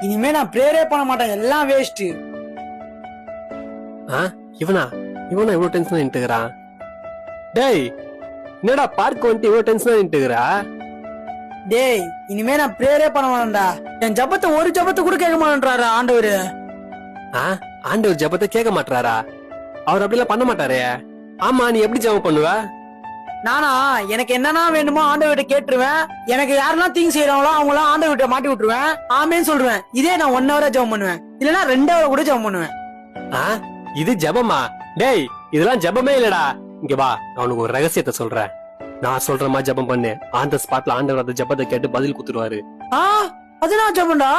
இனிமே நான் பிரேயரே பண்ண மாட்டேன், எல்லாம் வேஸ்ட். இவனா இவ்வளவு டென்ஷன் நின்றுக்கிறான். டேய் என்னடா பார்க் வந்துட்டு இவ்வளவு டென்ஷன் நின்றுக்கிறா? டேய் இனிமே நான் பிரேயரே பண்ண மாட்டேன்டா. என் ஜபத்தை ஒரு ஜபத்தை கூட கேட்க மாட்டேன்றாரு ஆண்டவரு. ஆண்டவர் ஜபத்தை கேட்க மாட்டாரா? அவர் அப்படிலாம் பண்ண மாட்டாரே. ஆமா, நீ எப்படி ஜபம் பண்ணுவ? நானா எனக்கு என்னன்னா வேணுமோ ஆண்டவர்கிட்ட கேட்டுருவேன். எனக்கு யாரெல்லாம் தீங்கு செய்யறாங்களோ அவங்களாம் ஆண்டவர்கிட்ட மாட்டி விட்டுருவேன். ஆமேன்னு சொல்றேன். இதே நான் 1 hour ஜபம் பண்ணுவேன், இல்லன்னா 2 hour கூட ஜபம் பண்ணுவேன். இது ஜபமா? டேய் இதெல்லாம் ஜபமே இல்லடா. இங்க வா, நான் உனக்கு ஒரு ரகசியத்தை சொல்றேன். நான் சொல்ற மாதிரி ஜபம் பண்ணு. ஆன் ஸ்பாட்ல ஆண்டவர் அந்த ஜபத்தை கேட்டு பதில் குத்துருவாரு. அது நான் ஜபம்டா.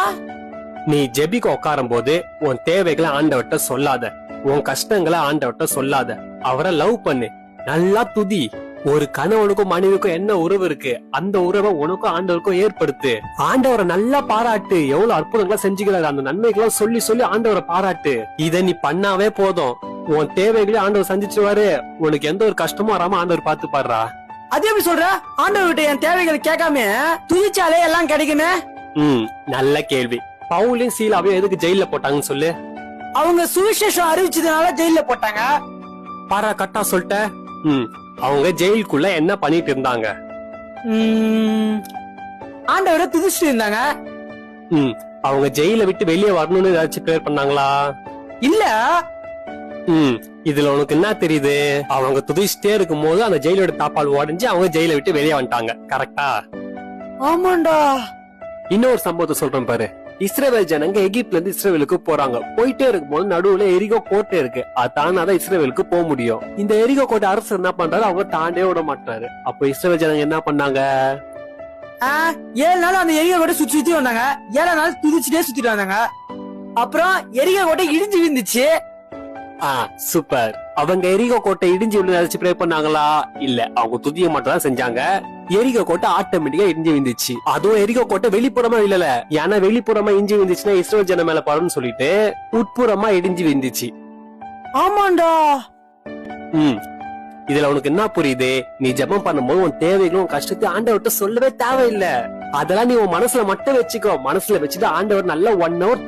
நீ ஜெபிக்க உட்காரும் போது உன் தேவைகளை ஆண்டவர்கிட்ட சொல்லாத, உன் கஷ்டங்களை ஆண்டவர்கிட்ட சொல்லாத. அவரை லவ் பண்ணு, நல்லா துதி. ஒரு கணவனுக்கும் மனைவிக்கும் என்ன உறவு இருக்கு, அந்த உறவை உனக்கும் ஆண்டவருக்கும் ஏற்படுத்து. ஆண்டவரை நல்லா பாராட்டு. எவ்வளவு அற்புதங்களா செஞ்சுக்கிறாரு, அந்த நன்மைகளை சொல்லி சொல்லி ஆண்டவரை பாராட்டு. இத நீ பண்ணாவே போதும், உன் தேவைகளை ஆண்டவர் சந்திச்சுவாரு. உனக்கு எந்த ஒரு கஷ்டமும் வராம ஆண்டவர் பாத்து பாடுறா. அதே எப்படி சொல்ற? ஆண்டவர்கிட்ட என் தேவைகள் கேட்காம துதிச்சாலே எல்லாம் கிடைக்குமே. நல்ல கேள்வி. பவுலையும் சீலாவையும் எதுக்கு ஜெயில போட்டாங்கன்னு சொல்லு. அவங்க சுவிசேஷம் அறிவிச்சதுனால ஜெயில போட்டாங்க. பாரா கட்டா சொல்லிட்ட. அவங்க ஜெயிலுக்குள்ள என்ன பண்ணிட்டு இருந்தாங்க? ஆண்டவரை துதிச்சுட்டு இருந்தாங்க. அவங்க ஜெயில விட்டு வெளியே வரணும்னு ஏதாச்சும் ப்ரேயர் பண்ணாங்களா? இல்ல. இதுல உனக்கு என்ன தெரியுது? அவங்க துதிச்சுட்டே இருக்கும் போது அந்த ஜெயிலோட தாப்பால் உடைஞ்சு அவங்க ஜெயில விட்டு வெளியே வந்துட்டாங்க. கரெக்டா? ஆமாண்டா. இன்னொரு சம்பவத்தை சொல்றேன் பாரு. இஸ்ரேல் ஜனங்க எகிப்துல இருந்து இஸ்ரேலுக்கு போறாங்க. போயிட்டே இருக்கும் போது நடுவுல எரிகோ கோட்டை இருக்கு. அது தானாதான் இஸ்ரேலுக்கு போக முடியும். இந்த எரிகோ கோட்டை அரசு என்ன பண்றாரு, அவங்க தாண்டே விட மாட்டாரு. அப்ப இஸ்ரேல் ஜனங்க என்ன பண்ணாங்க? 7 நாள் அந்த எரிகோ கோட்டை சுத்தி சுத்தி வந்தாங்க. 7 நாள் துதிச்சுட்டே சுத்திட்டு வந்தாங்க. அப்புறம் எரிகோ கோட்டை இடிஞ்சு விழுந்துச்சு. சூப்பர். அவங்க எரிகோ கோட்டை இடிஞ்சு விழுந்து ப்ரே பண்ணாங்களா? இல்ல, அவங்க துதிய மட்டும் தான் செஞ்சாங்க. எரிகோ கோட்டை ஆட்டோமேட்டிக்கா இடிஞ்சு விழுந்துச்சு. அதுவும் எரிகோ கோட்டை வெளிப்புறமா இல்லல. ஏன்னா வெளிப்புறமா இடிஞ்சு விழுந்துச்சுன்னா இஸ்ரேல் ஜன மேல படும்னு சொல்லிட்டு உட்புறமா இடிஞ்சு விழுந்துச்சு. ஆமாண்டா. இதுல உனக்கு என்ன புரியுது? நீ ஜெபம் பண்ணும்போது உன் தேவைகளும் உன் கஷ்டத்தை ஆண்டவர்கிட்ட சொல்லவே தேவையில்லை. அதெல்லாம் நீ உன் மனசுல மட்டும் வச்சுக்கோ. மனசுல வச்சுட்டு ஆண்டவர் நல்லா 1 hour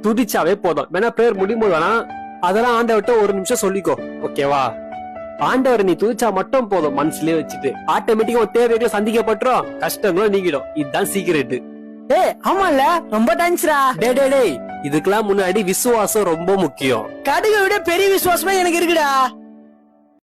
துதிச்சாவே போதும். வேணா பிரேயர் முடியும் போது வேணா அதெல்லாம் ஆண்டவர்கிட்ட 1 நிமிஷம் சொல்லிக்கோ. ஓகேவா? ஆண்டவரை நீ துதிச்சா மட்டும் போதும். மனசுலயே வச்சுட்டு ஆட்டோமேட்டிக்கா உன் தேவைகளை சந்திக்கப்பட்டுரும், கஷ்டங்களும் நீங்கிடும். இதுதான் சீக்கிரட். ஆமால, ரொம்ப தேங்க்ஸ்ரா. டேய் இதுக்கெல்லாம் முன்னாடி விசுவாசம் ரொம்ப முக்கியம். கடுகை விட பெரிய விசுவாசமே எனக்கு இருக்குடா.